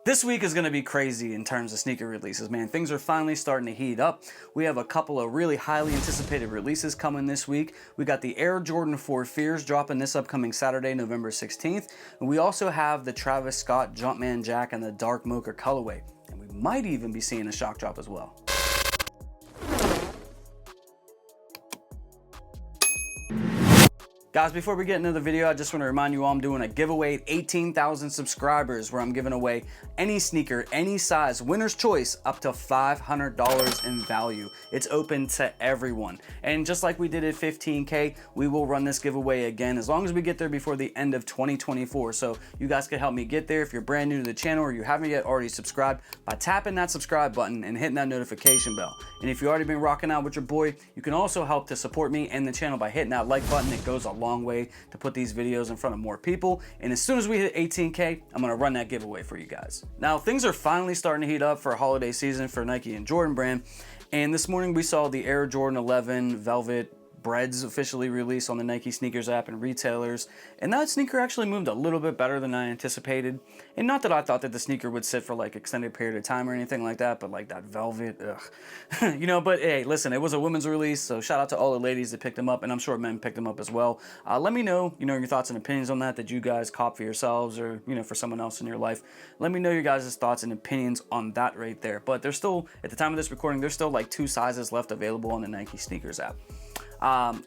This week is going to be crazy in terms of sneaker releases, man. Things are finally starting to heat up. We have a couple of really highly anticipated releases coming this week. We got the Air Jordan 4 Fears dropping this upcoming Saturday, November 16th. And we also have the Travis Scott Jumpman Jack and the Dark Mocha colorway. And we might even be seeing a shock drop as well. Guys, before we get into the video, I just want to remind you all I'm doing a giveaway at 18,000 subscribers where I'm giving away any sneaker, any size, winner's choice, up to $500 in value. It's open to everyone. And just like we did at 15K, we will run this giveaway again as long as we get there before the end of 2024. So you guys can help me get there if you're brand new to the channel or you haven't yet already subscribed by tapping that subscribe button and hitting that notification bell. And if you've already been rocking out with your boy, you can also help to support me and the channel by hitting that like button. It goes a long way to put these videos in front of more people. And as soon as we hit 18K, I'm gonna run that giveaway for you guys. Now, things are finally starting to heat up for holiday season for Nike and Jordan brand. And this morning we saw the Air Jordan 11 Velvet Breads officially released on the Nike sneakers app and retailers, and that sneaker actually moved a little bit better than I anticipated. And not that I thought that the sneaker would sit for like extended period of time or anything like that, but like that velvet, ugh. You know, but hey, listen, it was a women's release, so shout out to all the ladies that picked them up, and I'm sure men picked them up as well. Let me know, your thoughts and opinions on that you guys cop for yourselves or, for someone else in your life. Let me know your guys' thoughts and opinions on that right there. But there's still, at the time of this recording, there's still like 2 sizes left available on the Nike sneakers app.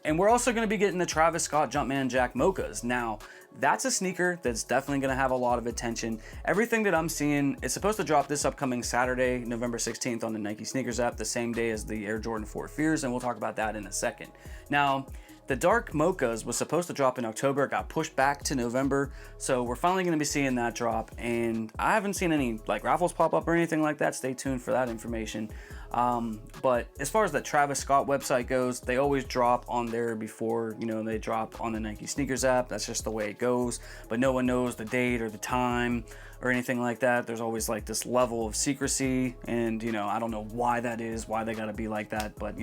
And we're also going to be getting the Travis Scott Jumpman Jack Mochas. Now, that's a sneaker that's definitely going to have a lot of attention. Everything that I'm seeing is supposed to drop this upcoming Saturday, November 16th on the Nike sneakers app, the same day as the Air Jordan 4 Fears, and we'll talk about that in a second. Now, the Dark Mochas was supposed to drop in October. It got pushed back to November, so we're finally going to be seeing that drop. And I haven't seen any like raffles pop up or anything like that. Stay tuned for that information. But as far as the Travis Scott website goes, they always drop on there before, they drop on the Nike sneakers app. That's just the way it goes, but no one knows the date or the time or anything like that. There's always like this level of secrecy, and I don't know why that is, why they gotta be like that, but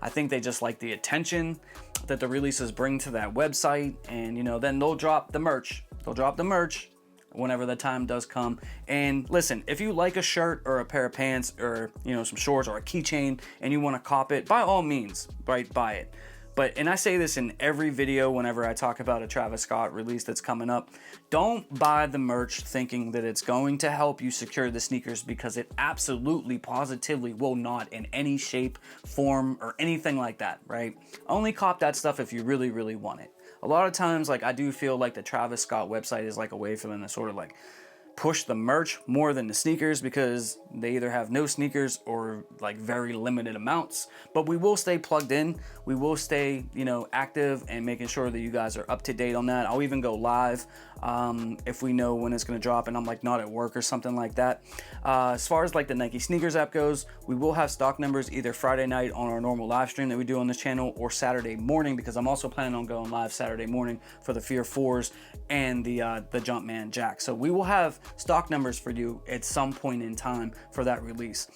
I think they just like the attention that the releases bring to that website, and then they'll drop the merch. Whenever the time does come. And listen, if you like a shirt or a pair of pants or some shorts or a keychain and you want to cop it, by all means, right, buy it. And I say this in every video whenever I talk about a Travis Scott release that's coming up, don't buy the merch thinking that it's going to help you secure the sneakers, because it absolutely, positively will not in any shape, form, or anything like that, right? Only cop that stuff if you really, really want it. A lot of times, I do feel like the Travis Scott website is like a way for them to sort of push the merch more than the sneakers, because they either have no sneakers or like very limited amounts. But we will stay plugged in. We will stay, active and making sure that you guys are up to date on that. I'll even go live if we know when it's going to drop and I'm not at work or something like that. As far as the Nike sneakers app goes, we will have stock numbers either Friday night on our normal live stream that we do on this channel, or Saturday morning, because I'm also planning on going live Saturday morning for the Fear 4s and the Jumpman Jack. So we will have stock numbers for you at some point in time for that release.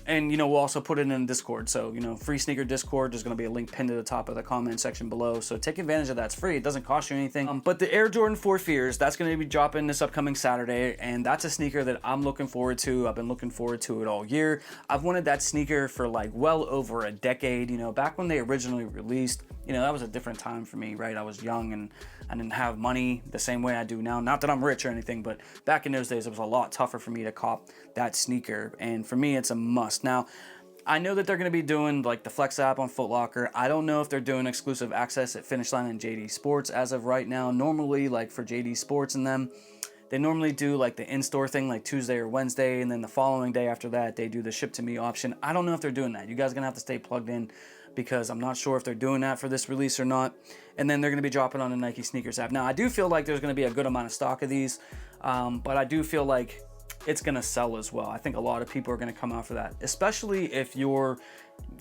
And we'll also put it in Discord. So free sneaker Discord, there's going to be a link pinned to the top of the comment section below, so take advantage of that. It's free, it doesn't cost you anything. But the Air Jordan 4 Fears, that's going to be dropping this upcoming Saturday, and that's a sneaker that I'm looking forward to. I've been looking forward to it all year. I've wanted that sneaker for well over a decade. Back when they originally released, that was a different time for me, right? I was young and I didn't have money the same way I do now. Not that I'm rich or anything, but back in those days, it was a lot tougher for me to cop that sneaker. And for me, it's a must. Now, I know that they're going to be doing the Flex app on Foot Locker. I don't know if they're doing exclusive access at Finish Line and JD Sports as of right now. Normally, for JD Sports and them, they normally do the in-store thing Tuesday or Wednesday, and then the following day after that, they do the ship to me option. I don't know if they're doing that. You guys are going to have to stay plugged in, because I'm not sure if they're doing that for this release or not. And then they're going to be dropping on the Nike sneakers app. Now, I do feel like there's going to be a good amount of stock of these, but I do feel like it's going to sell as well. I think a lot of people are going to come out for that, especially if you've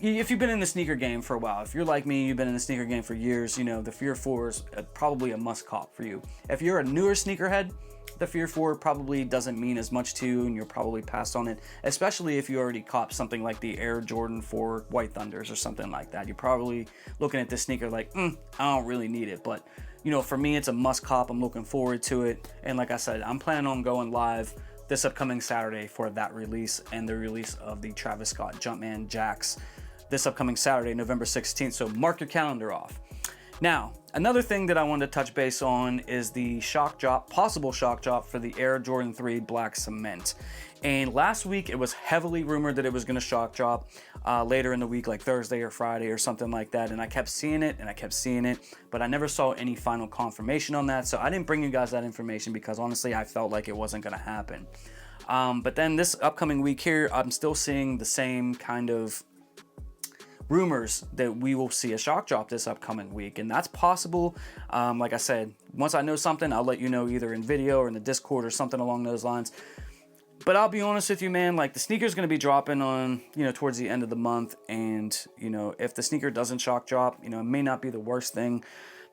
been in the sneaker game for a while. If you're like me, you've been in the sneaker game for years, the Fear 4 is probably a must cop for you. If you're a newer sneakerhead, the Fear 4 probably doesn't mean as much to you, and you're probably passed on it, especially if you already copped something like the Air Jordan 4 White Thunders or something like that. You're probably looking at this sneaker I don't really need it. But for me, it's a must cop. I'm looking forward to it, and like I said, I'm planning on going live this upcoming Saturday for that release and the release of the Travis Scott Jumpman Jacks this upcoming Saturday, November 16th. So mark your calendar off. Now, another thing that I wanted to touch base on is the shock drop, possible shock drop for the Air Jordan 3 Black Cement. And last week it was heavily rumored that it was going to shock drop later in the week, like Thursday or Friday or something like that. And I kept seeing it and I kept seeing it, but I never saw any final confirmation on that. So I didn't bring you guys that information because honestly, I felt like it wasn't going to happen. But then this upcoming week here, I'm still seeing the same kind of rumors that we will see a shock drop this upcoming week, and that's possible. Like I said, once I know something, I'll let you know either in video or in the Discord or something along those lines. But I'll be honest with you, man, like the sneaker's going to be dropping on, towards the end of the month, and if the sneaker doesn't shock drop, it may not be the worst thing,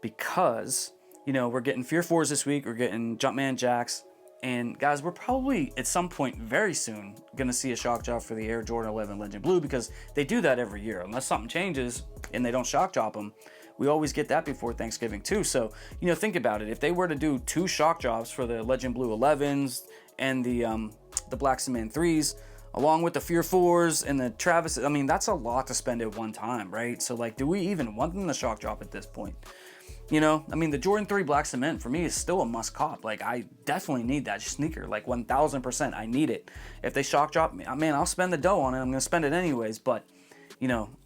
because we're getting Fear 4s this week, we're getting Jumpman Jacks. And guys, we're probably at some point very soon gonna see a shock drop for the Air Jordan 11 Legend Blue, because they do that every year. Unless something changes and they don't shock drop them, we always get that before Thanksgiving too. So, think about it. If they were to do 2 shock drops for the Legend Blue 11s and the Black Cement 3s, along with the Fear 4s and the Travis, I mean, that's a lot to spend at one time, right? So like, do we even want them to shock drop at this point? I mean, the Jordan 3 Black Cement for me is still a must cop. Like, I definitely need that sneaker, like 1000%. I need it. If they shock drop me, man, I'll spend the dough on it. I'm gonna spend it anyways. But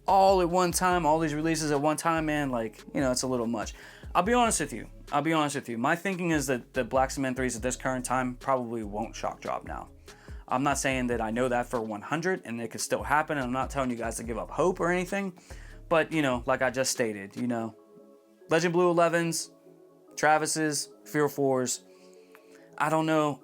all at one time, all these releases at one time, man, like, it's a little much. I'll be honest with you. My thinking is that the Black Cement 3s at this current time probably won't shock drop now. I'm not saying that I know that for 100, and it could still happen, and I'm not telling you guys to give up hope or anything. But like I just stated, Legend Blue 11s, Travis's, Fear 4s. I don't know.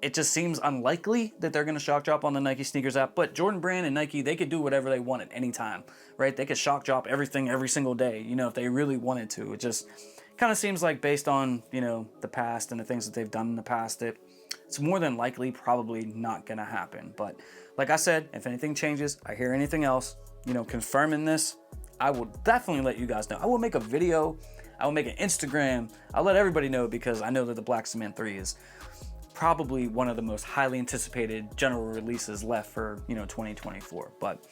It just seems unlikely that they're going to shock drop on the Nike Sneakers app. But Jordan Brand and Nike, they could do whatever they want at any time, right? They could shock drop everything every single day, if they really wanted to. It just kind of seems like, based on, the past and the things that they've done in the past, that it's more than likely probably not going to happen. But like I said, if anything changes, I hear anything else, confirming this, I will definitely let you guys know. I will make a video. I will make an Instagram. I'll let everybody know, because I know that the Black Cement 3 is probably one of the most highly anticipated general releases left for, 2024. But,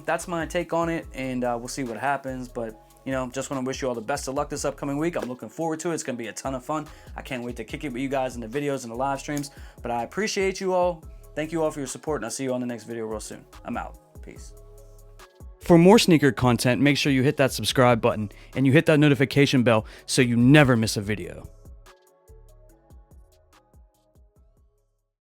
that's my take on it, and we'll see what happens. But, just want to wish you all the best of luck this upcoming week. I'm looking forward to it. It's going to be a ton of fun. I can't wait to kick it with you guys in the videos and the live streams. But I appreciate you all. Thank you all for your support, and I'll see you on the next video real soon. I'm out. Peace. For more sneaker content, make sure you hit that subscribe button and you hit that notification bell so you never miss a video.